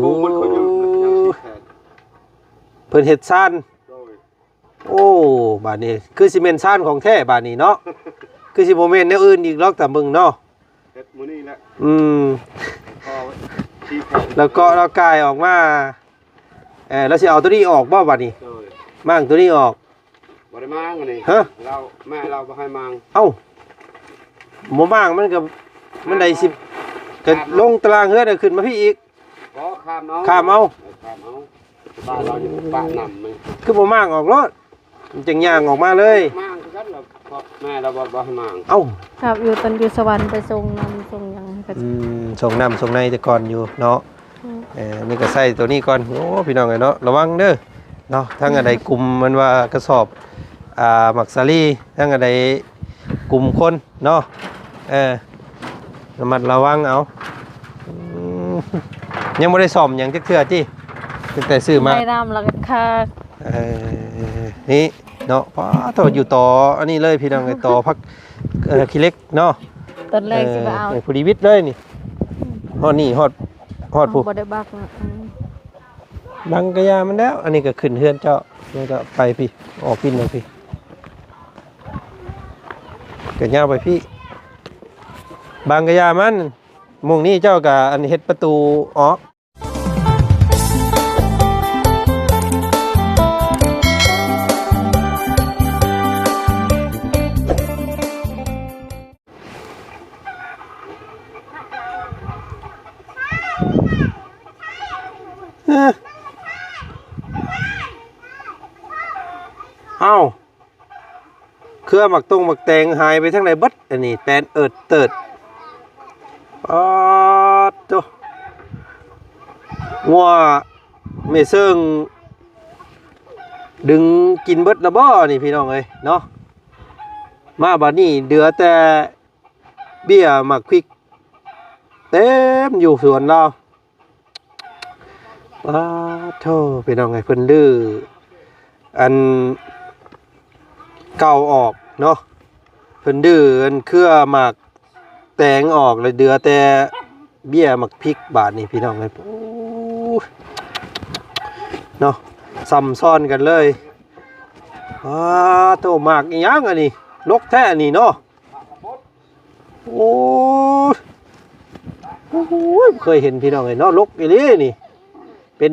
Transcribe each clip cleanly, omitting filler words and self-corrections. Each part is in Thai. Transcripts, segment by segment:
ปูมันเขาอยู่ยังสิแทน เพิ่นเฮ็ดซ่านโอ้บาดนี้คือสิเมนซ่านของแท้บาดนี้เนาะคือสิบ่แม่นแนวอื่นอีกหรอกแต่มึงเนาะเฮ็ดมื้อนี้แหละพอชี้แทนแล้วก็เรากายออกมาแล้วสิเอาตัวนี้ออกบ่บาดนี้มางตัวนี้ออกบ่ได้มางอันนี้เราแม่เราบ่ให้มางเอ้าบ่มางมันก็มันได้สิก็ลงตารางเฮือดขึ้นมาพี่อีกขอข้ามเอาข้ามเอาบ้านเราอยู่ปะนำมึงคือบ่มางออกรถมันจังย่างออกมาเลยมางคือกันล่ะแม่เราบ่ให้มางเอ้าครับอยู่ตอนอยู่สวรรค์ไปส่งน้ำส่งหยังก็ส่งน้ำส่งในแต่ก่อนอยู่เนาะนี่ก็ใส่ตัวนี้ก่อนโอ้พี่น้องไอ้เนาะระวังเด้อเนาะทั้งอะไรกลุ่มมันว่ากระสอบหมักสาลีทั้งอะไรกลุ่มคนเนาะระมัดระวังเอายังไม่ได้ซ่อมอย่างเทื่อที่ตั้งแต่ซื้อมาได้น้ำแล้วก็ค่านี่เนาะพอต่ออยู่ต่ออันนี้เลยพี่น้องไอ้ต่อพักขี้เล็กเนาะต้นแรกสิมาเอาผู้ดีวิทย์เลยนี่ฮอดนี่ฮอดผู้บ่ได้บักบังกะยามันแล้วอันนี้ก็ขึ้นเฮือนเจ้าแล้วก็ไปพี่ออกกินเลยพี่กะยาไปพี่บางกะยามันมุ่งนี้เจ้ากับอันเฮ็ดประตูออกเอ้าเครือหมักตรงหมักแตงหายไปทั้งไหนบัดอันนี้แปนเติดโตงัวเมเซิงดึงกินเบิดละบ่นี่พี่น้องเอ้ยเนาะมาบัดนี้เดือแต่เบี้ยหมักพริกเต็มอยู่สวนเราโธ่พี่น้องเอ้ยเพิ่นดื้ออันเก่าออกเนาะเพิ่นดื้ออันเครือหมักแตงออกเลยเดือแต่เบี้ยหมักพริกบาทนี่พี่น้องเลยเนาะซ้ำซ้อนกันเลยโตหมากอีหยังอันนี้ลกแท้นี่เนาะโอ้เคยเห็นพี่น้องเลยเนาะลกอีนี่นี่เป็น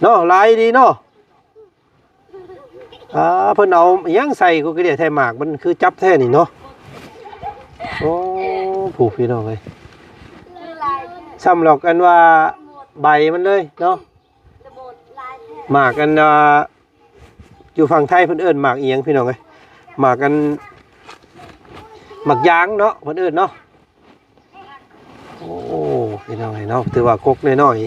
เนาะลายดีเนาะเพิ่นเอาอีหยังใส่ก็กระเดียแท้หมากมันคือจับแท้นี่เนาะโอ้ผูกพี่น้องเลยซ้ำหลอกกันว่าใบมันเลยเนาะหมากกันอยู่ฝั่งไทยเพิ่นเอิ้นหมากเอียงพี่น้องเลยหมากกันหมากยางเนาะเพิ่นเอิ้นเนาะโอ้พี่น้องเลยเนาะถือว่ากกน้อย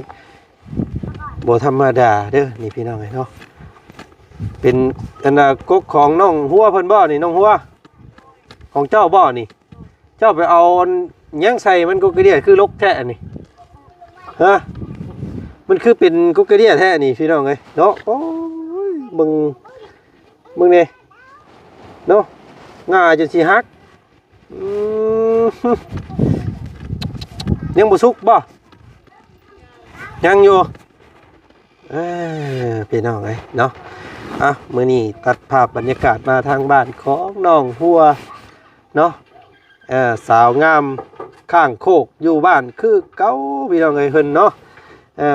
ๆบ่ธรรมดาเด้อนี่พี่น้องเลยเนาะเป็นอันกกของน้องหัวเพิ่นบ่นี่น้องหัวของเจ้าบ่นี่เจ้าไปเอายังใส่มันกุกกระเดียคือลกแท้นี่ฮะมันคือเป็นกุกกระเดียแท้นี่พี่น้องเอ้ยเนาะโอ้ยมึงนี่เนาะง่าจนสิฮักยังบ่สุกบ่ยังอยู่พี่น้องเอ้ยเนาะมื้อนี้ตัดภาพบรรยากาศมาทางบ้านของน้องหัวเนาะสาวงามข้างโคกอยู่บ้านคือเก่าพี่น้องเอ้ยเพิ่นเนาะ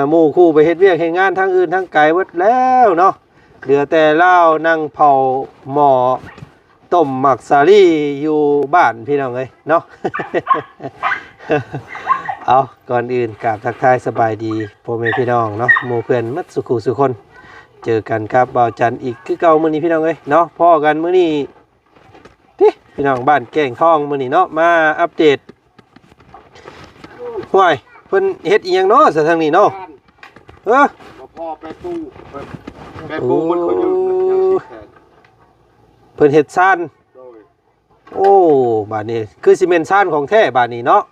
หมู่คู่ไปเฮ็ดเวียกเฮ็ดงานทางอื่นทางไกลหมดแล้วเนาะเหลือแต่เล่านั่งเผาหม้อต้มหมักสาลี่อยู่บ้านพี่น้องเอ้ยเนาะ เอาก่อนอื่นกราบทักทายสบายดีพ่อแม่พี่น้องเนาะหมู่เพื่อนมัดสุขุสุคนเจอกันครับบ่าวจันอีกคือเก่ามื้อนี้พี่น้องเอ้ยเนาะพ่อกันมื้อนี้พี่น้องบ้านแก่งทองมื้อนี้เนาะมาอัปเดตห้วยเพิ่นเฮ็ดอีหยังเนาะซะทางนี้เนาะบ่พอไปปูมันเขาอยู่ยังสิแทนเพิ่นเฮ็ดซ่านโอ้บาดนี้คือสิเมนซ่านของแท้บาดนี้เนาะ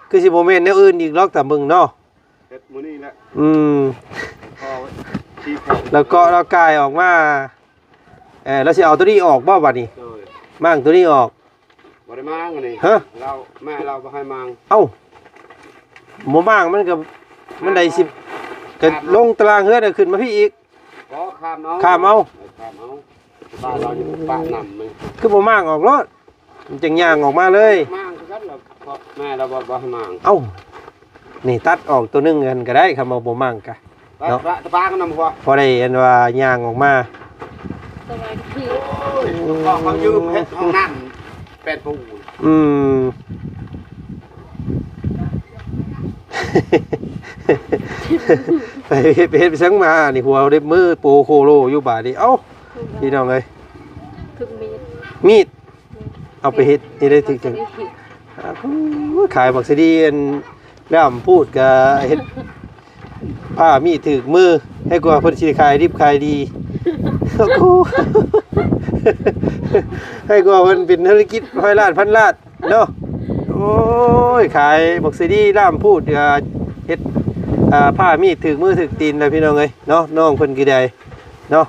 คือสิบ่แม่นแนวอื่นอีกหรอกแต่มึงเนาะเฮ็ดมื้อนี้แหละพอชี้แทนแล้วก็เรากายออกมาแล้วสิเอาตัวนี้ออกบ่บาดนี้มางตัวนี้ออกบ่ได้มางอันนี้เราแม่เราบ่ให้มางเอ้าบ่มางมันก็ มันได้สิก็ลงตารางเฮือดขึ้นมาพี่อีก ก็ข้ามเอา ข้ามเอา ข้ามเอาบ้านเราอยู่บ้านนำมึง คือบ่มางออกรถมันจังย่างออกมาเลย มั่งคือกันเราแม่เราบ่ให้มั่ง เอ้านี่ตัดออกตัวหนึงกันก็ได้คำว่าบ่มางกะ เนาะบ้านก็นำหัว พอได้อันว่าย่างออกมา สบายดี เขายืมเฮ็ดห้องน้ำเป็นปูน อืม ไปเฮ็ดไปสังมานี่หัวเด็บมือโปโคโลอยู่บาดนี้เอ้าพี่น้องเอ้ย ถึงมีด มีดเอาไปเฮ็ดนี่ได้ถึงจังขายบักซีดีอันแล้วพูดกับเฮ็ดผ้ามีดถึกมือให้กว่าเพิ่นสิขายดิบขายดีโอ้โหให้กว่าเพิ่นเป็นธุรกิจร้อยล้านพันล้านเนาะโอ้ยขายบักซีดีล่ามพูดเฮ็ดผ้ามีดถึกมือถึกตีนเลยพี่น้องเอ้ยเนาะน้องเพิ่นกี่ใดเนาะ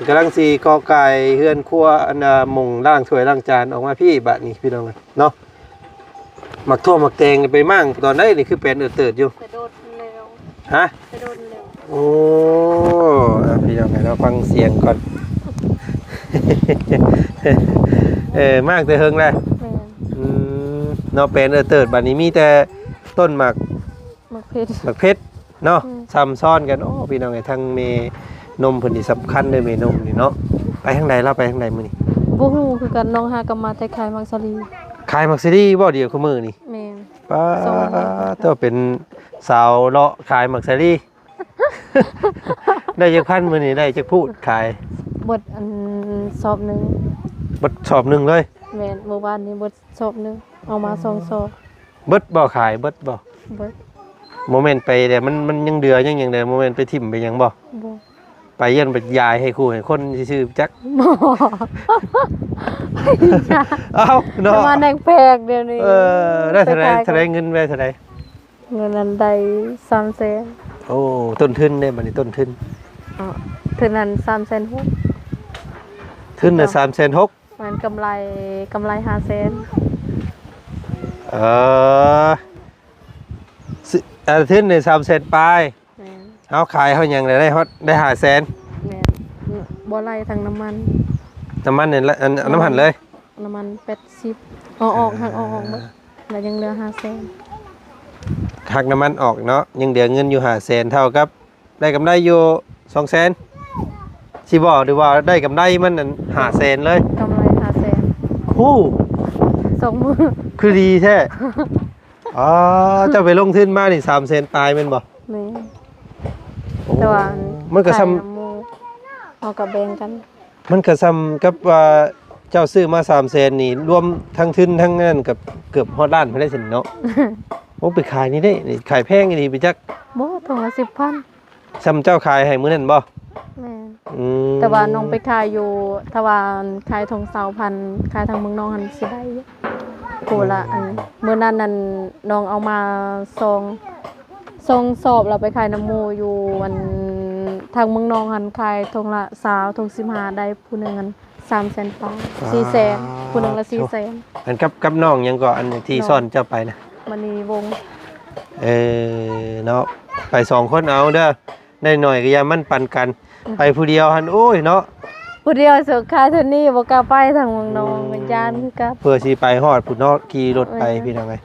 กำลังสิกอไก่เฮือนครัวอันหม่งล้างถ้วยล้างจานออกมาพี่บัดนี้พี่น้องเอ้ยเนาะหมักทั่วหมักแตงไปมั่งตอนนี้นี่คือเป็นเติดอยู่ ไปโดนเร็ว ฮะ ไปโดนเร็ว โอ้พี่น้องเราฟังเสียงก่อน มากแต่เฮิงเลย แม่น เนาะเป็นเติดบัดนี้มีแต่ต้นหมาก มักเพชร หมากเพชรเนาะซ้ำซ้อนกันโอ้พี่น้องไอ้ทั้งเมนมเพิ่นนี่สำคัญเลยเมนมนี่เนาะไปทางใดเราไปทางใดมื้อนี้ บ่ฮู้คือกันน้องหากำมาแต่ขายมังสลี ขายหมักซีดีบ่เดียวคือมื้อนี่ แม่น ป้า ส่งมา ตัวเป็นสาวเลาะขายหมักซีดี ได้จักพันมื้อนี้ได้จักพูดขาย บดอันสอบหนึง บดสอบหนึงเลย แม่นเมื่อวานนี้บดสอบหนึงเอามา2สอบ เบิดบ่ขายเบิดบ่ เบิด โมเมนต์ไปแต่มันยังเดือยังอย่างเดียวโมเมนต์ไปทิ่มไปยังบ่ บ่ ไปเยี่ยนไปยายให้ครูให้คนชื่อจัก บ่ เอ้า ป เนาะ ระมาณแดงแพกเดี๋ยวนี้ ได้เท่าไหรเท่าไหรเงินได้เท่าไหร เงินนั้นได้300,000 โอ้ต้นทุนได้บัดนี้ต้นทุน อ๋อเท่านั้น360,000 ทุนน่ะ360,000 มันกำไร500,000 เออทุนใน300,000ปลาย แม่น เอาขายเฮายังได้ฮอดได้500,000 แม่นบ่ไล่ทางน้ำมัน น้ำมันเนี่ยน้ำหันเลย น้ำมัน80เอาออกหักเอาออกหมดแล้วยังเหลือ500,000 หักน้ำมันออกเนาะยังเดือเงินอยู่500,000เท่ากับได้กำไรอยู่200,000สิบ่หรือว่าได้กำไรมันนั่น500,000เลย กำไร500,000 โอ้ 2 มื้อ คือดีแท้ อ๋อเจ้าไปลงทุนมานี่300,000ปลายแม่นบ่ แม่น โอ้ แต่ว่า มันก็ซ้ ขายน้ำหมูเอากับแบ่งกัน ำมันก็ซ้ำกับว่าเจ้าซื้อมา300,000นี่รวมทั้งทุนทั้งนั้นกับเกือบฮอดล้านไปได้สิเนาะ โอ้ไปขายนี่ได้นี่ขายแพงอีหลีไปจัก บ่ถุงละ10,000 ซ้ำเจ้าขายให้มื้อนั้นบ่ แม่น อืม แต่ว่าน้องไปขายอยู่ถ้าว่าขายทง20,000ขายทางเมืองน้องหันสิได้อยู่กูละอันมื้อนั้นนั่นน้องเอามาซองสอบแล้วไปขายน้ำหมูอยู่วันทางเมืองน้องหันขายทงละ20ทง15ได้ผู้หนึงอัน300,000ปอนด์400,000ผู้หนึงละ400,000 อันกับน้องยังก็อันที่ซ่อนเจ้าไปนะ มันมีวง เนาะไป2คนเอาเด้อได้หน่อยก็อย่ามันปันกัน ไปผู้เดียวหันโอ้ยเนาะ ผู้เดียวสุขายเท่านี้บ่กล้าไปทางเมืองน้องเป็นย่านคือกัน เพื่อสิไปฮอดผู้เนาะขี่รถไปพี่น้องเอ้ย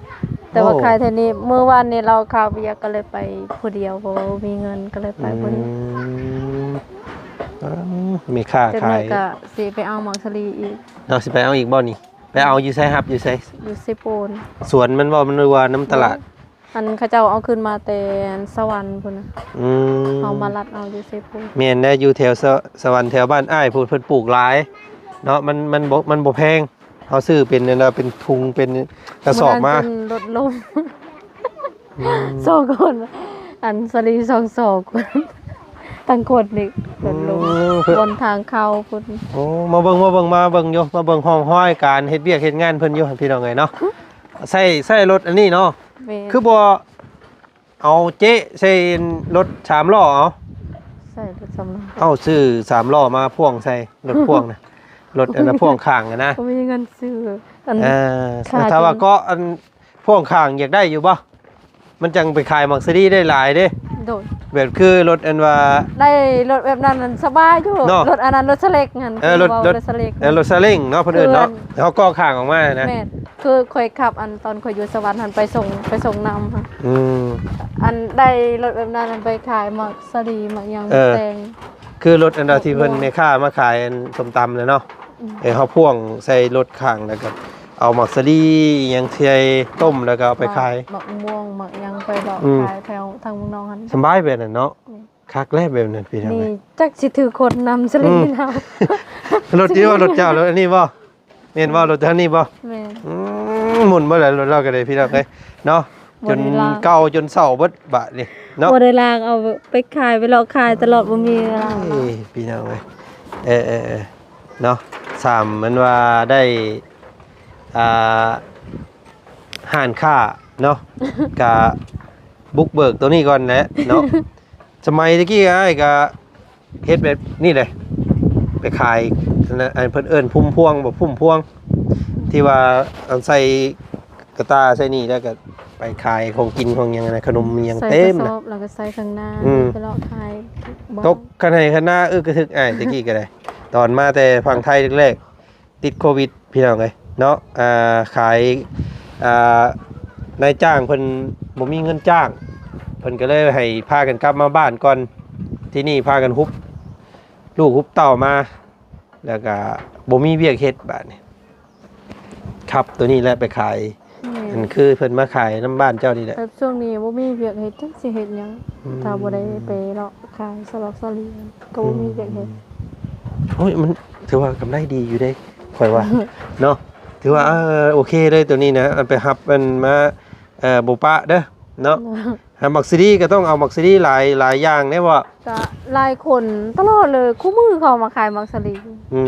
แต่ว่าขายเท่านี้เมื่อวานนี้เราข่าวเบียร์ก็เลยไปผู้เดียวเพราะว่ามีเงินก็เลยไปผู้เดียว มีค่า จาก ขา นั้ ย นก็สิไปเอาหมักสลีอีก เราสิไปเอาอีกบ่นี่ไปเอาอยู่ไสครับอยู่ไส อยู่ซิโปน สวนมันบ่มันว่าน้ำตลาด อันเขาเจ้าเอาขึ้นมาแต่สวรรค์พุ่นน่ะ อืม เอามาลัดเอาอยู่ซิโปน แม่นได้อยู่แถวสวรรค์แถวบ้านอ้ายพูดเพิ่นปลูกหลายเนาะมันบ่แพงเฮาซื้อเป็นนั่นน่ะเป็นทุงเป็นกระสอบมา นรถลมสองคนอันสลีสองคน ตั้งคนนี่รถลมบนทางเข้าพุ่น โอ้มาเบิ่งอยู่มาเบิ่งห้องห้อยการเฮ็ดเวียกเฮ็ดงานเพิ่นอยู่พี่น้องเอ้ยเนาะใส่รถอันนี้เนาะ แม่น คือบ่เอาเจ๊ใส่รถ3ล้อเอา ใส่รถสำรอง เอาซื้อ3ล้อมาพ่วงใส่รถพ่วงนะรถอันน่ะพ่วงข้างอะนะ ก็มีเงินซื้ออัน ขาด ถ้าว่าก็อันพ่วงข้างอยากได้อยู่บ่มันจังไปขายมักซีดีได้หลายเด้ โดย แบบคือรถอันว่า ได้รถแบบนั้นมันสบายอยู่ เนาะ รถอันนั้นรถสเล็กงั้น รถ คือว่าร ถสเล็ก รถซาเล้งเนาะเพิ่นเอิ้นเนาะเขาก็ข้างออกมานะ แม่นคือข่อยขับอันตอนข่อยอยู่สวรรค์หันไปส่งนำค่ะ อืม อันได้รถแบบนั้นอันไปขายหมักสลีหมักหยัง แตง คือรถอันดาที่เพิ่นในค่ามาขายอันส้มตำเลยเนาะเฮาพ่วงใส่รถข้างแล้วก็เอาหมักสลีหยังเทยต้มแล้วก็เอาไปขาย หมักม่วงหมักหยังไปดอก อืม ขายแถวทางเมืองนองหัน สบายแบบนั้นเนาะคักแลแบบนั้นพี่น้อง นี่ เอ้ย จักสิถือคนนำสลีนำ รถนี้ว่ารถเจ้ารถอันนี้บ่แม่นว่ารถท่านนี้บ่ แม่น หมุนบ่ได้รถเราก็ได้พี่น้องเอ้ยเนาะจน บ่ได้ลาก เก่าจนเฒ่าเบิดบะนี่เนาะ บ่ได้ลางเอาไปขายไปหลอกขายตลอดบ่มีเวลา เอ้ยพี่น้องเอ้ยเนาะสามมันว่าได้อ่าห้านค่าเนาะ กะบุกเบิกตัวนี้ก่อนแหละเนาะ สมัยตะกี้ไอ้ก็เฮ็ดแบบนี่เลยไปขายอันเพิ่นเอิ้นพุ่มพวงบ่พุ่มพวง ที่ว่าเอาใส่กระตาใส่นี่แล้วก็ไปขายของกินของหยังนะขนมมีหยัง ใส่ เต็ม กระส นะ อบแล้วก็ใส่ข้างหน้า อืม ไปหลอกขายบ้าน ตกคันให้คันหน้ากระทึกอ้ายตะกี้ก็ได้ ตอนมาแต่ฝั่งไทยแรกๆติดโควิดพี่น้องเอ้ยเนาะขายนายจ้างเพิ่นบ่มีเงินจ้าง เพิ่นก็เลยให้พากันกลับมาบ้านก่อนที่นี่พากันฮุบลูกฮุบเต่ามาแล้วก็บ่มีเวียกเฮ็ดบาดนี้ครับตัวนี้แหละไปขาย แม่ อันคือเพิ่นมาขายน้ำบ้านเจ้านี่แหละ แบบช่วงนี้บ่มีเวียกเฮ็ดจักสิเฮ็ดหยัง อืม ถ้าบ่ได้ไปหลอกขายสลอกสลีก็บ่มีเวียกเฮ็ด โอ้ยมันถือว่ากำไรดีอยู่เด้ข่อยว่า เนาะถือว่าโอเคเลยตัวนี้นะอันไปฮับมันมาบ่ปะเด้อเนาะมักซิดีก็ต้องเอามักซิดีหลายอย่างแน่ว่า ก็หลายคนตลอดเลยคู่มือเขามาขายมักสลี อื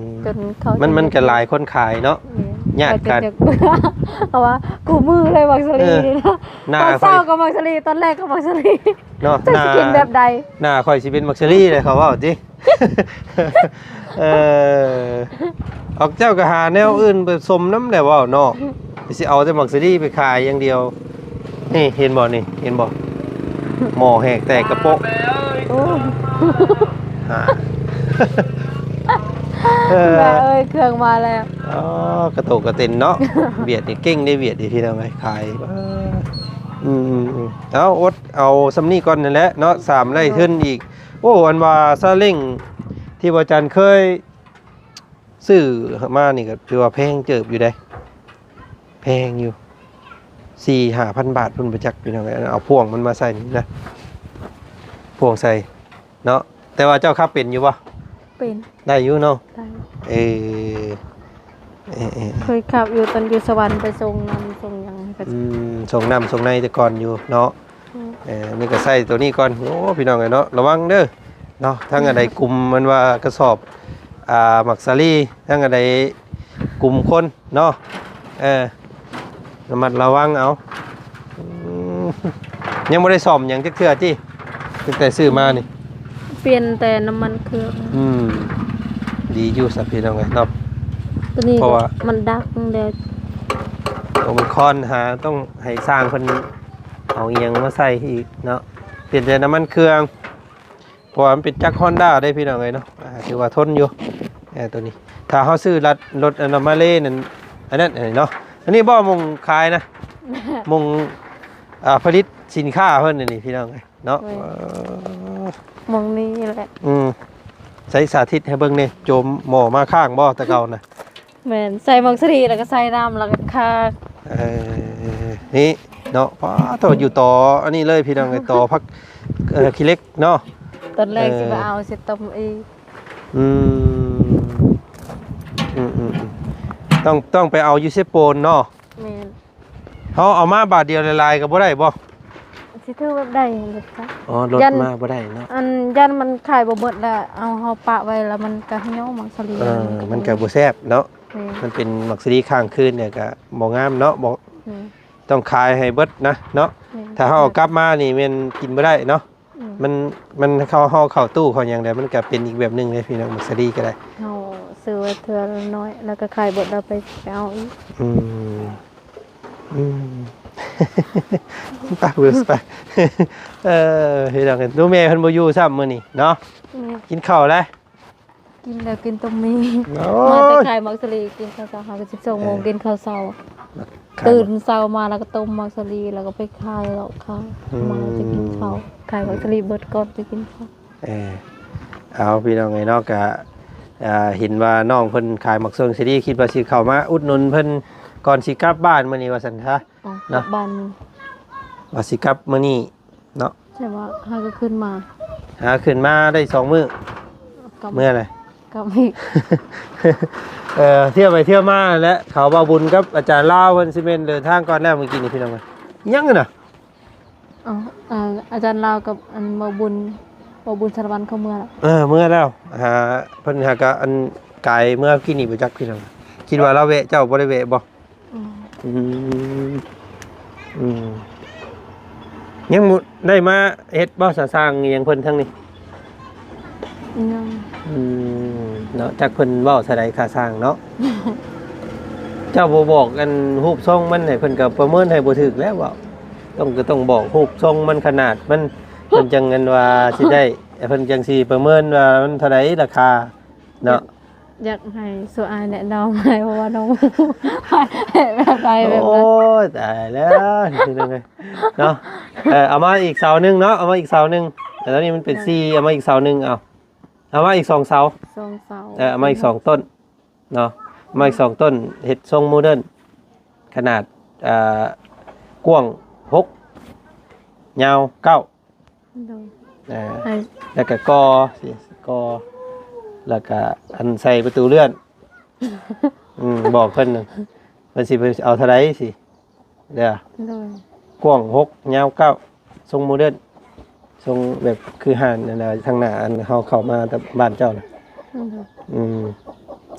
ม จนเขา มั มัน ก็หลายคนขายเนาะ ญาติกัน เพราะว่าคู่มือเลยมักสลีนี่นะ หน้า ตอน ค่ เช้า อย ก็มักสลีตอนแรกก็มักสลี เนาะ จะ หน้า กินแบบใด หน้าค่อยสิเป็นมักซิดีเลยเขาว่าจิ เออออกเจ้าก็หาแนวอื่นผสมน้ำแหละว่าเนาะสิเอาแต่มักซิดีไปขายอย่างเดียว นี่เห็นบ่นี่เห็นบ่หม้อแหกแตกกระโปะ โอ้ หา แม่เอ้ยเครื่องมาแล้ว อ๋อกระโตกกระเต็นเนาะ เบียดนี่เก่งได้เบียดดีพี่น้องไงขายเอาอดเอาสำนีก่อนนั่นแหละเนาะ3 ไร่ขึ้นอีกโอ้อันว่าซาเล้งที่บ่จันเคยซื้อมานี่ก็ถือว่าแพงเจิบอยู่ได้แพงอยู่ 4-5,000 บาทพุ่นประจักษ์พี่น้องไงเอาพ่วงมันมาใส่นี่นะพ่วงใส่เนาะแต่ว่าเจ้าขับเป็นอยู่บ่ เป็น ได้อยู่เนาะ ได้ เออ เคยขับอยู่ตอนอยู่สวรรค์ไปส่งนำส่งหยังก็ ส่งน้ำส่งในแต่ก่อนอยู่เนาะนี่ก็ใส่ตัวนี้ก่อนโอ้พี่น้องไงเนาะระวังเด้อเนาะทั้งอะไรกลุ่มมันว่ากระสอบหมักซาลีทั้งอะไรกลุ่มคนเนาะระมัดระวังเอายังไม่ได้ซ่อมหยังจักเทื่อที่ตั้งแต่ซื้อมานี่ เปลี่ยนแต่น้ำมันเครื่อง ดีอยู่สักพี่น้องไงเนาะ ตัวนี้ เพราะว่า มันดักเดี๋ยว โอมิครอนหาต้องให้สร้างคนเอาเอียงมาใส่อีกเนาะเปลี่ยนแต่น้ำมันเครื่องเพราะว่ามันเป็นจักรฮอนด้าได้พี่น้องเลยเนาะถือว่าทนอยู่ตัวนี้ถ้าเขาซื้อรถอนามาเล่นั่นอันนั้นเนาะอันนี้บ่มงขายนะ มงผลิตสินค้าเพิ่นนี่พี่น้องเลยเนาะ มองนี้แหละ ใช้สาธิตให้เบิ่งนี่โจมหม้อมาข้างบ่แต่เก่านะ แม่นใส่มังสรีแล้วก็ใส่น้ำแล้วก็คา นี่เนาะป้าต่ออยู่ต่ออันนี้เลยพี่น้องไอ้ต่อพักขี้เล็กเนาะ ตอนแรกสิมาเอาสิต้มอีก ต้องไปเอายูเซโปนเนาะ แม่น เขาเอามาบาทเดียวละลายก็บ่ได้บ่ สิถือแบบใดเด็ดจ้ะ อ๋อรถมาบ่ได้เนาะ อันยันมันขายบ่เบิดแล้วเอาเฮาปะไว้แล้วมันก็เหี่ยวมังสรี มันก็บ่แซ่บเนาะ แม่น มันเป็นมักซีรีข้างคืนเนี่ยก็บ่งามเนาะบ่ แม่น ต้องขายให้เบิดนะเนาะ แม่น ถ้าเฮาเอากลับมานี่มันกินบ่ได้เนาะ มันเข้าตู้เขาอย่างใดมันก็เป็นอีกแบบหนึงเลยพี่น้องมักซีรีก็ได้ เฮาซื้อไว้เทื่อละน้อยแล้วก็ขายเบิดแล้วไปเอาอีก อืม ไปเบิ่งไปเฮ็ดจังได๋ดูแม่เพิ่นบ่อยู่ซ้ำมื้อนี้เนาะกินข้าวแล้ว กินแล้วกินต้มมี โอ้ มาแต่ ย ขายมักสลีกินข้าวเช้าหาก็12 โมงกินข้าวเช้าตื่นเช้ามาแล้วก็ต้มมักสลีแล้วก็ไปขายแล้วค่ะมาจะกินข้าวขายมักสลีเบิดก่อนจะกินข้าว เอาพี่น้องไงเนาะก็เห็นว่าน้องเพิ่นขายหมักเซิงซีรีส์คิดว่าสิเข้ามาอุดหนุนเพิ่นก่อนสิกลับบ้านมื้อนี้ว่าซั่นซะ กลับบ้าน ว่าสิกลับมื้อนี้เนาะ ใช่ว่าหาก็ขึ้นมา หาขึ้นมาได้2 มื้อก ลับ มื้ออะไร กลับอีก เที่ยวไปเที่ยวมาแล้วเขาบ่าวบุญกับอาจารย์ลาวเพิ่นสิเป็นเดินทางก่อนแล้วเมื่อกี้นี่พี่น้องเอ้ยยังน่ะ อาจารย์ลาวกับอันบ่บุญสารวัตรเข้าเมื่อแล้ว เมื่อแล้วหาเพิ่นหาก็อันกายเมื่อกี้นี่บ่จักพี่น้องคิดว่าเราแวะเจ้าบ่ได้แวะบ่อืมยังบ่ได้มาเฮ็ดบ่สร้างอิหยังเพิ่นทั้งนี้ ยัง เนาะจักเพิ่นเว้าซะใดค่าสร้างเนาะ เจ้าบ่บอกกันรูปทรงมันให้เพิ่นก็ประเมินให้บ่ถูกแล้วเว้าต้องบอกรูปทรงมันขนาดมันเพิ่นจังเงินว่าสิได้เพิ่นจังสิประเมินว่ามันเท่าใดราคาเนาะ อยากให้สุอายแนะนำให้เพราะว่าน้องแบบใดแบบ โอ้ นั้น ยตายแล้วนี่นึงเลยเนาะเอามาอีกเสานึงเนาะเอามาอีกเสานึงแต่ตอนนี้มันเป็น4เอามาอีกเสานึงเอามาอีก2เสา 2 เสา เอามาอีก2ต้นเนาะมาอีก2ต้นเฮ็ดทรงโมเดิร์นขนาดกว้าง6ยาว9ให้ แล้วก็กอแล้วก็อันใส่ประตูเลื่อนบอกเพิ่นนึงมันสิไปเอาเท่าไหร่สิเด้อ โดย กว้าง6ยาว9ทรงโมเดิร์นทรงแบบคือห่านนั่นน่ะทางหน้าอันเฮาเข้ามาแต่บ้านเจ้าน่ะ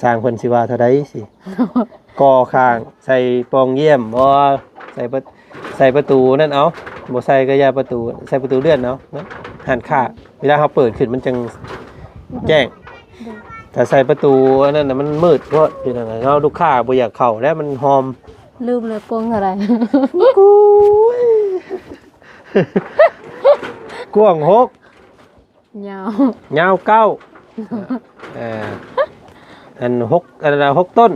สร้างเพิ่นสิว่าเท่าใดสิก่อข้างใส่ปองเยี่ยมบ่ใส่ประตูนั่นเอาบ่ใส่ก็อย่าประตูใส่ประตูเลื่อนเอาเนาะหันค่าเวลาเฮาเปิดขึ้นมันจังแจ้งถ้าใส่ประตูอันนั้นน่ะมันมืดเพราะเป็นจังไดเนาะลูกค้าบ่อยากเข้าแล้วมันหอม ลืมเลยปงอะไร กว้าง6 ยาว ยาว9อัน6อันละ6ต้น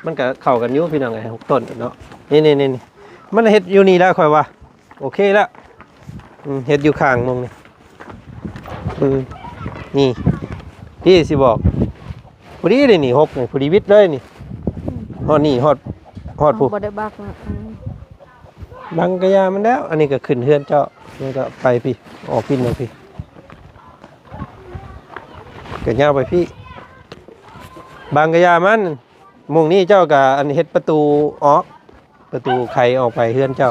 มันก็เข้ากันอยู่พี่น้องไง6ต้นเนาะนี่มันเฮ็ดอยู่นี่แล้วค่อยว่าโอเคแล้วเฮ็ดอยู่ข้างมงนี่พี่สิบอกพอดีเลยนี่6นี่พอดีวิทย์เลยนี่ฮอดนี่ฮอดผู้ บ่ได้บักนะ บังกะยามันแล้วอันนี้ก็ขึ้นเฮือนเจ้ามันก็ไปพี่ออกพี่เลยพี่ก็ยาวไปพี่บางกะยามันมุงนี้เจ้ากับอันเฮ็ดประตูออกประตูไขออกไปเฮือนเจ้า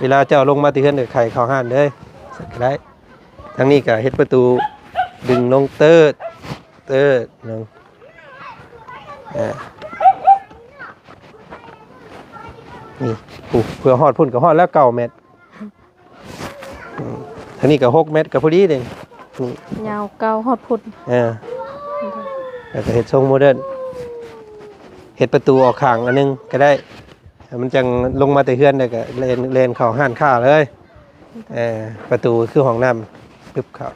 เวลาเจ้าลงมาที่เฮือนก็ไขเข้าห้านเลยสักได้ทางนี้ก็เฮ็ดประตูดึงลงเติร์ดลงนี่เพื่อฮอดพุ่นก็ฮอดแล้ว9 เมตรทางนี้ก็6 เมตรก็พอดีเด้นี่ ยาวเก้าฮอดพุด แล้วก็เฮ็ดทรงโมเดิร์นเฮ็ดประตูออกข้างอันนึงก็ได้มันจังลงมาแต่เฮือนได้ก็เลนเข้าห้านค้าเลยประตูคือห้องน้ำปึ๊บเข้า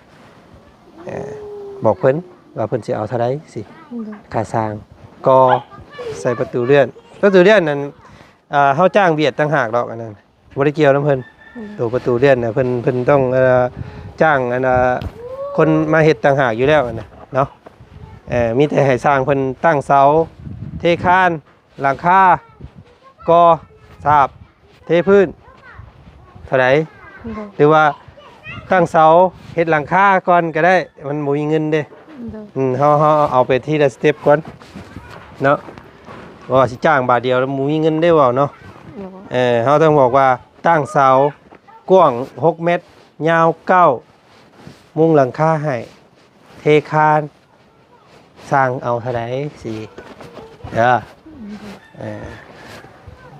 บอกเพิ่นว่าเพิ่นสิเอาเท่าใดสิค่าสร้างก็ใส่ประตูเลื่อนนั้นเฮาจ้างเบียดต่างหากดอกอันนั้นบ่ได้เกี่ยวนํเพิ่นตัวประตูเลื่อนน่ะเพิ่นต้องจ้างคนมาเฮ็ดต่างหากอยู่แล้วนะเนาะมีแต่ให้สร้างเพิ่นตั้งเสาเทคานหลังคากอสาบเทพื้นเท่าไหร่หรือว่าตั้งเสาเฮ็ดหลังคาก่อนก็ได้มันบ่มีเงินเด้เฮาเอาไปทีละสเต็ปก่อนเนาะว่าสิจ้างบาทเดียวแล้วบ่มีเงินได้เว้าเนาะเฮาต้องบอกว่าตั้งเสากว้าง6 เมตรยาว9มุงหลังคาให้เทคานสร้างเอาเท่าใดสิ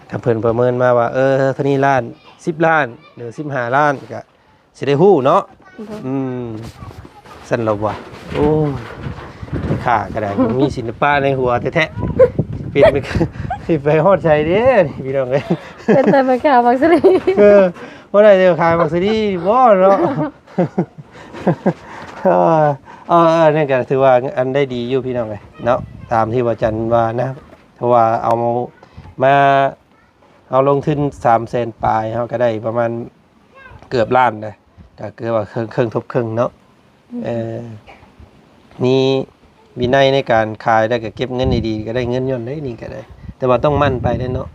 ถ้าเพิ่นประเมินมาว่าเท่านี้ล้าน10 ล้านหรือ15 ล้านก็สิได้ฮู้เนาะสั่นแล้วว่ะโอ้ค่าก็ได้มีศิลปะในหัวแท้ๆเป็นไปฮอดใจเด้พี่น้องเอ้ย เป็นแต่ไปข่าวบักสลี บ่ได้เดี๋ยวขายมักซิดีบ่เนาะนี่ก็ถือว่าอันได้ดีอยู่พี่น้องเอ้ยเนาะตามที่ว่าจันว่านะเพราะว่ามาเอาลงทุน300,000ปลายเฮาก็ได้ประมาณเกือบล้านเลยก็คือว่าครึ่งทบครึ่งเนาะมีวินัยในการขายได้ก็เก็บเงินดีๆก็ได้เงินย้อนได้นี่ก็ได้แต่ว่าต้องมั่นไปได้เนาะ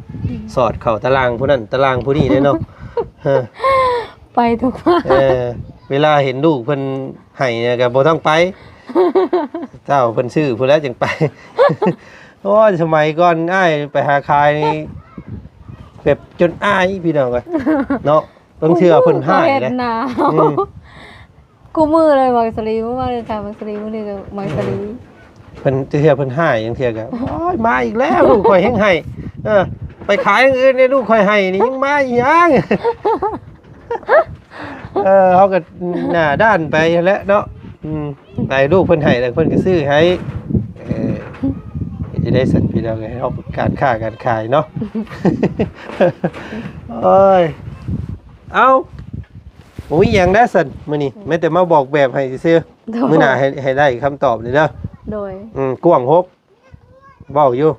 สอดเข้าตารางผู้นั้นตารางผู้นี้ได้เนาะ ไปทุกวัน เวลาเห็นลูกเพิ่นให้เนี่ยก็บ่ต้องไป เจ้าเพิ่นชื่อผู้แล้วจึงไป โอ้ยสมัยก่อนอ้ายไปหาขายนี่แบบจนอ้ายพี่น้องเอ้ยเนาะต้องเชื่อเพิ่นให้ เฮ็ด นะ หนาวกูมือเลยบักสลีเมื่อวานเลยค่ะบักสลีมื้อนี้ก็บักสลี เพิ่นเทื่อเพิ่นให้จังเทื่อก็โอ้ยมาอีกแล้วลูกข่อยแฮงให้ไปขายอย่างอื่นเนี่ยลูกข่อยให้นี่ยังมาอีหยัง เขาก็หน้าด้านไปแล้วเนาะไปลูกเพิ่นให้แล้วเพิ่นก็ซื้อให้จะได้สันพี่เราไงเอาการค้าการขายเนาะ โอ้ยเอาโอ้ยยังได้สันมื้อนี้แม้แต่มาบอกแบบให้ซื่อมื้อหน้าให้ได้คำตอบเลยเด้อ โดย กว้าง6เว้าอยู่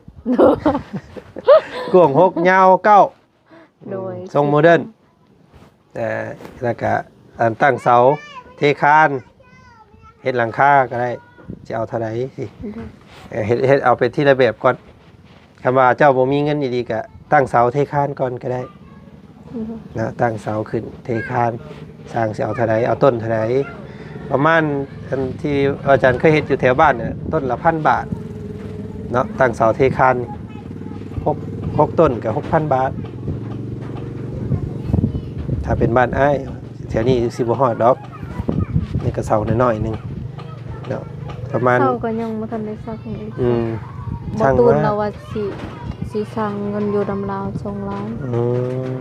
กว้าง6ยาว9 โดย ทรงโมเดิร์นแล้วก็อันตั้งเสาเทคานเฮ็ดหลังคาก็ได้จะเอาเท่าไหร่สิเฮ็ดเอาเป็นที่ระเบียบก่อนคำว่าเจ้าบ่มีเงินดีๆก็ตั้งเสาเทคานก่อนก็ได้นะตั้งเสาขึ้นเทคานสร้างสิเอาเท่าไหร่เอาต้นเท่าไหร่ประมาณอันที่อาจารย์เคยเฮ็ดอยู่แถวบ้านเนี่ยต้นละ1,000 บาทเนาะตั้งเสาเทคาน6ต้นก็ 6,000 บาทถ้าเป็นบ้านอ้ายแถวนี้สิบ่ฮอดดอกนี่ก็เสาน้อยๆนึงเนาะประมาณ เฮาก็ยังบ่ทันได้ซักอีกบ่ ช่าง ตูน ว่า เราว่าสิสั่งเงินอยู่ดำลาว2ล้าน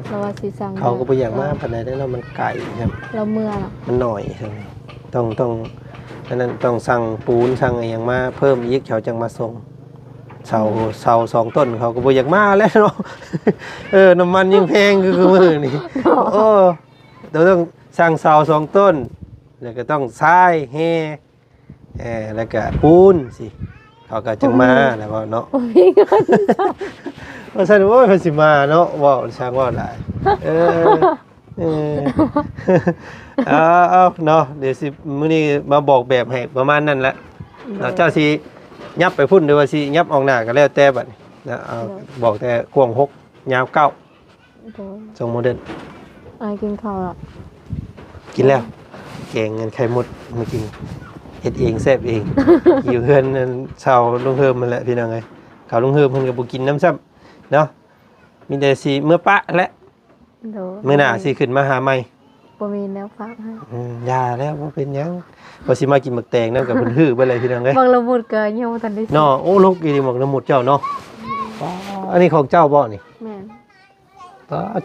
เราว่าสิสั่ง เขาก็บ่อยากมาปานใดได้แล้วมันไกลครับ เราเมื่อล่ะ มันหน่อยครับต้องอันนั้นต้องสั่งปูนสั่งอะไรอย่างมาเพิ่มอีกเขาจังมาส่งเสา2 ต้นเขาก็บ่อยากมาแล้วเนาะ น้ำมันยิ่งแพงคือมื้อนี้เดี๋ยวต้องสั่งเสา2 ต้นแล้วก็ต้องทรายแห่แล้วก็ปูนสิเขาก็จังมาแล้วก็เนาะ บ่มีเงิน ว่าซั่นโอ้ยเพิ่นสิมาเนาะเว้าช่างเว้าหลายเอาเนาะเดี๋ยวสิมื้อนี้มาบอกแบบให้ประมาณนั้นแหละเจ้าสิยับไปพุ่นหรือว่าสิยับออกหน้าก็แล้วแต่บัดนี้นะเอาบอกแต่กว้าง6ยาว9ทรงโมเดิร์น อายกินข้าวล่ะ กินแล้วแกงเงินไข่มดมากินเฮ็ดเองแซ่บเอง อยู่เฮือนนั่นชาวลุงเฮิมนั่นแหละพี่น้องเอ้ยเขาลุงเฮิมเพิ่นก็บ่กินน้ำซ้ำเนาะมีแต่สิเมื่อปะและ โดย มื้อหน้าสิขึ้นมาหาใหม่ บ่มีแนวฝากให้ ยาแล้วบ่เป็นหยังพอสิมากินหมึกแตงนำกับเพิ่นฮื้อเบิดเลยพี่น้องเอ้ย บางละมุดก็ยังบ่ทันได้ เนาะโอ้ลูกอีนี่หมกน้ำมุดเจ้าเนาะอันนี้ของเจ้าบ่นี่ แม่น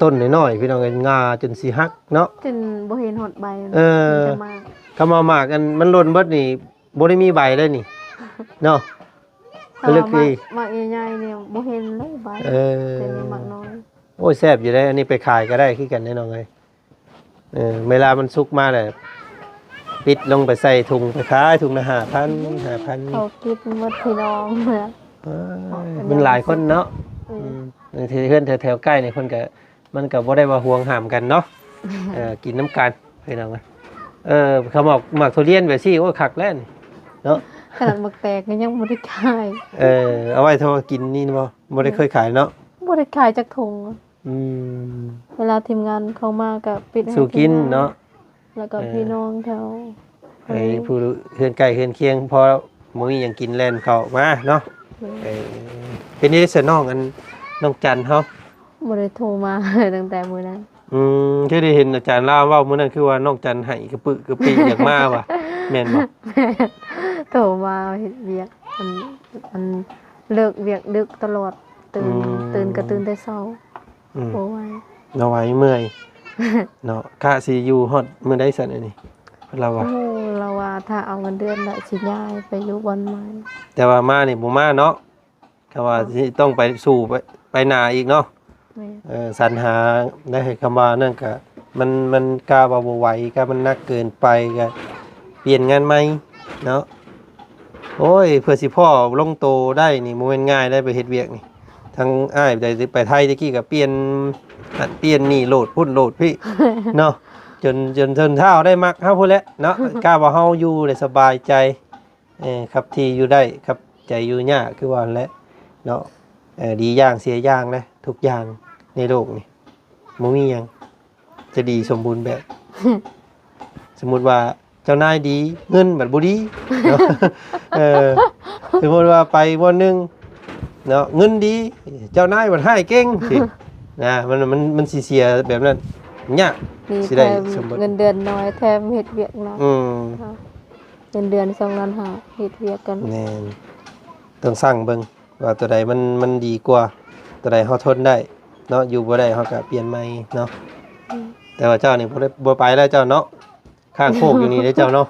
ต้นน้อยๆพี่น้องเอ้ยงาจนสิหักเนาะ จนบ่เห็นหดใบ เออ มันจะมาก คำว่าหมากอันมันหล่นเบิดนี่บ่ได้มีใบเลยนี่เนาะ แต่ เลือก ว่า ดี หมากใหญ่ๆเนี่ยบ่เห็นเลยใบแต่นี่หมากน้อย โอ้ยแซ่บอยู่ได้อันนี้ไปขายก็ได้คือกันแน่นอนเลยเวลามันสุกมาเลยปิดลงไปใส่ถุงไปขายถุงละ5,000 เขาคิดหมดพี่น้องเมื่อ มันหลายคนเนาะที่เพื่อนแถวๆใกล้เนี่ยคนก็มันก็บ่ได้ว่าห่วงห้ามกันเนาะกินน้ำกันพี่น้องเขาบอกหมักทุเรียนแบบซี่โอ้คักแล้วเนาะ ขนาดหมักแตกก็ยังบ่ได้ขาย เอาไว้เท่ากินนี่บ่ได้เคยขายเนาะ บ่ได้ขายจากถุง เวลาทีมงานเข้ามาก็ปิดให้ สู่กินเนาะ แล้วก็พี่น้องแถว ไอ้ผู้เฮือนใกล้เฮือนเคียงพอบ่มีหยังกินแล่นเข้ามาเนาะเป็นนี่เสยน้องอันน้องจันเฮา บ่ได้โทรมา ตั้งแต่มื้อนั้น ที่ได้เห็นอาจารย์เล่าว่ามื้อนั้นคือว่าน้องจันให้กระปึกกระปิอยากมาว่ะแม่นบ่ โทรมาเฮ็ดเวียกมันเลิกเวียกดึกตลอดตื่นก็ตื่นแต่เช้าบ่ไหว เราไว้เมื่อยเนาะกะสิอยู่ฮอดมื้อใดซั่นอันนี้เราว่า โอ้เราว่าถ้าเอาเงินเดือนแล้วสิย้ายไปอยู่บ่อนใหม่ แต่ว่ามานี่บ่มาเนาะก็ว่าสิต้องไปสู่ไปนาอีกเนาะ แม่ สรรหาได้คำว่านั่นก็มันกล้าว่าบ่ไหวก็มันหนักเกินไปก็เปลี่ยนงานใหม่เนาะโอ้ยเพื่อสิพ่อลงโตได้นี่บ่แม่นง่ายได้ไปเฮ็ดเวียกนี่ทั้งอ้ายได้ไปไทยตะกี้ก็เปลี่ยนนี่โหลดพุ่นโหลดพี่ เนาะจนเท้าได้มักเฮาพุ่นแหละเนาะกล้าว่าเฮาอยู่ได้สบายใจครับที่อยู่ได้ครับใจอยู่ยากคือว่าแหละเนาะดีอย่างเสียอย่างนะทุกอย่างในโลกนี่บ่มีหยังจะดีสมบูรณ์แบบ สมมุติว่าเจ้านายดีเงินบัดบ่ดีเนาะ สมมุติว่าไปวันหนึงเนาะเงินดีเจ้านายบัดให้เก่งสินะมันสิเสียแบบนั้นยาก มี สิ แถ ได้ ม สมบูรณ์ เงินเดือนน้อยแถมเฮ็ดเวียกหนัก เงินเดือน2ล้าน5เฮ็ดเวียกกัน แน่นต้องสั่งเบิ่งว่าตัวใดมันดีกว่าตัวใดเฮาทนได้เนาะอยู่บ่ได้เฮาก็เปลี่ยนใหม่เนาะแต่ว่าเจ้านี่บ่ไปแล้วเจ้าเนาะข้างโคกอยู่นี่เด้อเจ้าเนาะ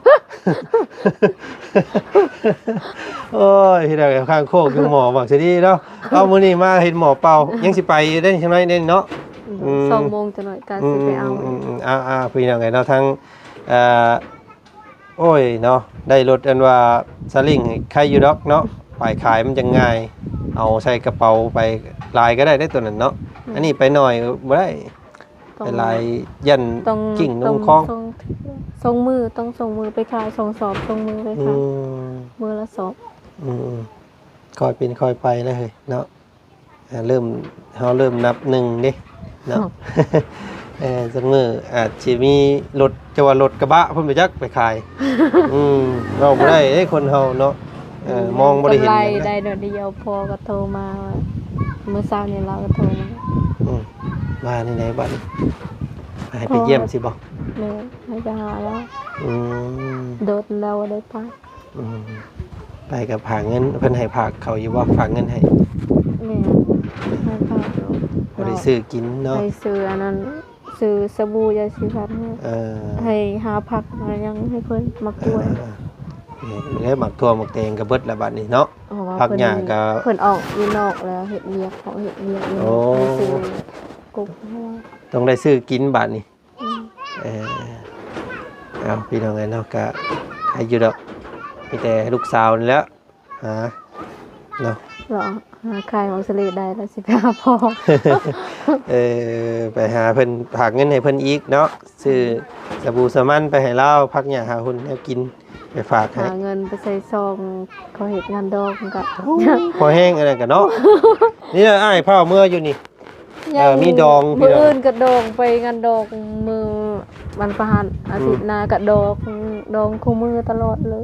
โอ้ยที่ใดข้างโคกอยู่หมอบักสิดีเนาะเอามื้อนี้มาเห็นหมอเป่ายังสิไปได้ใช่ไหมเด้เนาะ 2 โมงจะหน่อยก็สิไปเอา พี่น้องไงเนาะทั้งโอ้ยเนาะได้รถอันว่าสลิงใครอยู่ดอกเนาะไปขายมันจะง่ายเอาใส่กระเป๋าไปลายก็ได้ตัวนั้นเนาะอันนี้ไปหน่อยบ่ได้ไปลายยันกิ่งนุ่งคล้อง ส่งมือต้องส่งมือไปขายส่งสอบส่งมือไปขายมือละสอบ คอยเป็นคอยไปแล้วเฮ้ยเนาะเริ่มนับหนึ่งดิเนาะ สักมืออาจจะมีรถจะว่ารถกระบะเพิ่นไปจักไปขาย เราบ่ได้คนเฮาเนาะมองบ่ได้เห็น กำไรได้เดี๋ยวพอก็โทรมาเมื่อเช้านี้เราก็โทรมา มาในไหนบัดนี้ไปเยี่ยมสิบ่ แม่ให้ไปหาแล้ว อืม โดดแล้วได้ไป ไปกับผากเงินเพิ่นให้ผากเขาอยู่บ่ฝากเงินให้ แม่ให้พาโดด บ่ได้ซื้อกินเนาะ ให้ซื้ออันนั้นซื้อสบู่ยาสีฟันให้หาผักอะไรยังให้เพิ่นมากล้วย แล้วหมักทั่วหมักแตงก็เบิดละบัดนี้เนาะผักหญ้าก็ เพิ่นออกอยู่นอกแล้วเฮ็ดเวียกของเฮ็ดเวียกอยู่ซื้อกบให้ ต้องได้ซื้อกินบัดนี้เอาพี่น้องไงเนาะก็ให้อยู่ดอกมีแต่ลูกสาวนี่แหล้วหาเนาะ เหรอหาขายของสลีได้แล้วสิไปหาพ่อ ไปหาเพิ่นฝากเงินให้เพิ่นอีกเนาะซื้อสบู่สมันไปให้เล่าพักหญ้าหาหุ่นให้กินไปฝากให้ หาเงินไปใส่ซองเขาเฮ็ดงานดอกกับ พอแห้งอะไรกันเนาะนี่อ้ายพ่อเมื่ออยู่นี่มีดอง มื้ออื่นก็ดองไปงานดอกมือวันประหัสอาทิตย์หน้าก็ดองคู่มือตลอดเลย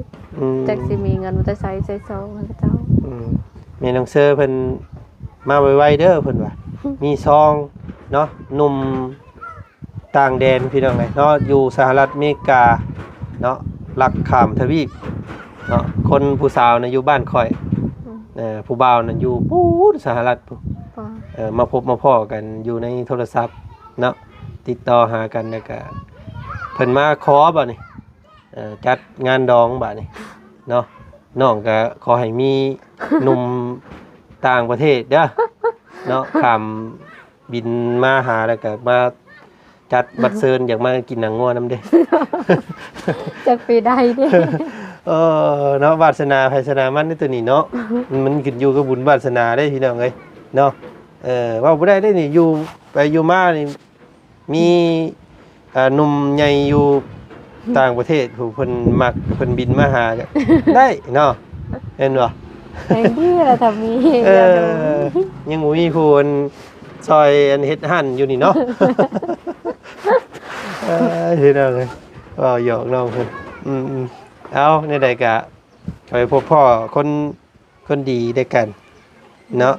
จักสิมีเงินมาใส่ซองให้เจ้า แม่น้องเซอร์เพิ่นมาไวๆเด้อเพิ่นว่ามีซองเนาะหนุ่มต่างแดนพี่น้องไงเนาะอยู่สหรัฐอเมริกาเนาะลักข้ามทวีปเนาะคนผู้สาวน่ะอยู่บ้านข่อยผู้บ่าวน่ะอยู่ปู๊ดสหรัฐมาพบมาพ้อกันอยู่ในโทรศัพท์เนาะติดต่อหากันแล้วก็เพิ่นมาขอบ่นี่จัดงานดองบ่นี่เนาะน้องก็ขอให้มีหนุ่มต่างประเทศเด้อเนาะข้ามบินมาหาแล้วก็มาจัดบัตรเชิญอยากมากินหนังงัวนำเด้ จักปีได้เด้ เนาะวาสนาไผสนามันในตัวนี้เนาะมันขึ้นอยู่กับบุญวาสนาได้พี่น้องเอ้ยเนาะว่าบ่ได้นี่อยู่ไปอยู่มานี่มีหนุ่มใหญ่อยู่ต่างประเทศผู้เพิ่นมักเพิ่นบินมาหาก็ได้เนาะเห็นบ่ แม่ดีล่ะถ้ามียังบ่มีผู้ซอยอันเฮ็ดหั่นอยู่นี่เนาะเฮ็ดเอาเลยหยอกน้องเพิ่นเอาในใดก็ไปพบพ่อคนดีด้วยกันเนาะ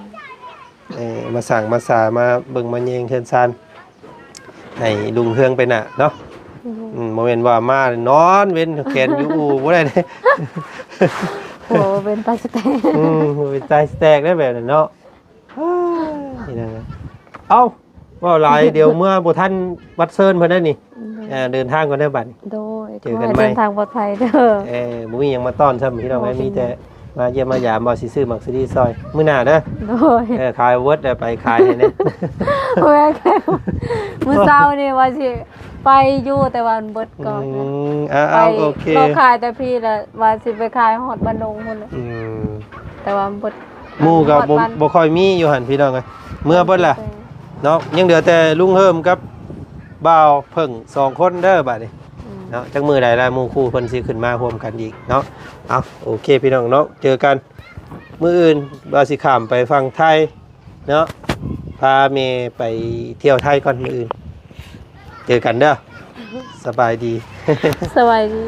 มาสั่งมาสามาเบิ่งมาแยงเชิญซานให้ลุงเฮืองไปน่ะเนาะบ่แม่นว่ามานอนเว้นแขนอยู่อู่บ่ได้เด้ โอ้เป็นตาสแตก เป็นตาสแตกได้แบบนั้นเนาะนี่นะเอ้าว่าหลายเดี๋ยวเมื่อบ่ทันวัดเซิร์นเพิ่นได้นี่เดินทางก่อนได้บัดนี้ โดย เจอกันใหม่ เดินทางปลอดภัยเด้อบ่มีหยังมาต้อนซ้ำพี่น้องมีแต่ มาเยี่ยมมายามบ่สิซื้อหมักซีดีซอยมื้อหน้าเด้อ โดย ขายเวิร์ดไปขายให้แน่ แม่แค่มื้อเช้านี่ว่าสิไปอยู่แต่ว่ามันเบิดก่อนนะ เอา ไป โอเค เราขายแต่พี่ละว่าสิไปขายฮอดบ้านดงพุ่นน่ะ อืม แต่ว่ามันเบิด หมู่ก็ ฮอดบ้าน บ่ค่อยมีอยู่หั่นพี่น้องเอ้ยเมื่อเบิดล่ะเนาะยังเหลือแต่ลุงเฮิมกับบ่าวเพิ่ง2คนเด้อบัดนี้ อืม เนาะจักมื้อใดล่ะหมู่คู่เพิ่นสิขึ้นมาร่วมกันอีกเนาะเอาโอเคพี่น้องเนาะเจอกันมื้ออื่นบ่าสิข้ามไปฝั่งไทยเนาะพาเมไปเที่ยวไทยก่อนมื้ออื่นเจอกันเด้อสบายดี สวัสดี